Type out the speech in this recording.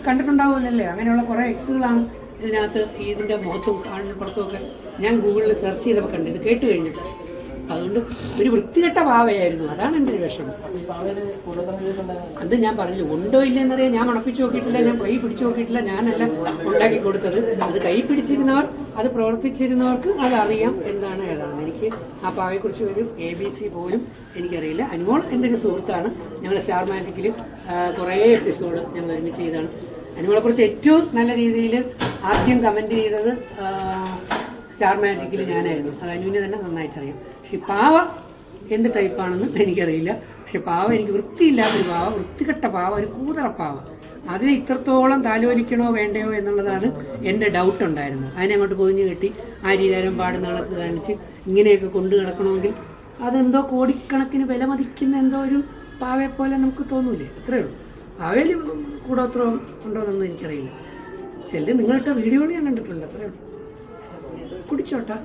കണ്ടിട്ടുണ്ടാവുമല്ലേ? അങ്ങനെയുള്ള കുറേ എക്സുകളാണ് ഇതിനകത്ത് ഇതിൻ്റെ മുഖത്തും കാണിന് പുറത്തുമൊക്കെ ഞാൻ ഗൂഗിളിൽ സെർച്ച് ചെയ്തപ്പോൾ കണ്ടത്, ഇത് കേട്ട് കഴിഞ്ഞിട്ട്. അതുകൊണ്ട് ഒരു വൃത്തികെട്ട പാവയായിരുന്നു, അതാണ് എൻ്റെ ഒരു വിഷമം. അത് ഞാൻ പറഞ്ഞില്ല, ഉണ്ടോ ഇല്ലെന്നറിയാം. ഞാൻ മണപ്പിച്ച് നോക്കിയിട്ടില്ല, ഞാൻ കൈ പിടിച്ചു നോക്കിയിട്ടില്ല, ഞാനല്ല ഉണ്ടാക്കി കൊടുത്തത്. അത് കൈ പിടിച്ചിരുന്നവർ, അത് പ്രവർത്തിച്ചിരുന്നവർക്ക് അതറിയാം എന്താണ് ഏതാണെന്ന്. എനിക്ക് ആ പാവയെക്കുറിച്ച് ഒരു ABC പോലും എനിക്കറിയില്ല. അനുമോൾ എൻ്റെ ഒരു സുഹൃത്താണ്. ഞങ്ങൾ സ്റ്റാർ മാജിക്കിൽ കുറേ എപ്പിസോഡ് ഞങ്ങൾ ഒരുമിച്ച് ചെയ്താണ്. അനുമോളെക്കുറിച്ച് ഏറ്റവും നല്ല രീതിയിൽ ആദ്യം കമൻറ്റ് ചെയ്തത് സ്റ്റാർ മാജിക്കിൽ ഞാനായിരുന്നു. അത് അനുവിനെ തന്നെ നന്നായിട്ടറിയാം. പക്ഷെ പാവ എന്ത് ടൈപ്പാണെന്ന് എനിക്കറിയില്ല. പക്ഷെ പാവ എനിക്ക് വൃത്തിയില്ലാത്തൊരു പാവ, വൃത്തികെട്ട പാവ, ഒരു കൂതറ പാവ. അതിനെ ഇത്രത്തോളം താലോലിക്കണോ വേണ്ടയോ എന്നുള്ളതാണ് എൻ്റെ ഡൗട്ട് ഉണ്ടായിരുന്നത്. അതിനെ അങ്ങോട്ട് പൊതിഞ്ഞ് കെട്ടി ആരീരാരം പാടുന്ന കണക്ക് കാണിച്ച് ഇങ്ങനെയൊക്കെ കൊണ്ടു കിടക്കണമെങ്കിൽ അതെന്തോ കോടിക്കണക്കിന് വില മതിക്കുന്ന എന്തോ ഒരു പാവയെ പോലെ നമുക്ക് തോന്നൂലേ? അത്രയേ ഉള്ളൂ. പാവയിൽ കൂടോത്രവും ഉണ്ടോ എന്നൊന്നും എനിക്കറിയില്ല. ചിലത് നിങ്ങളിട്ട വീഡിയോകൾ ഞാൻ കണ്ടിട്ടുണ്ട്. അത്രയേ ഉള്ളൂ. കുടിച്ചോട്ടാ.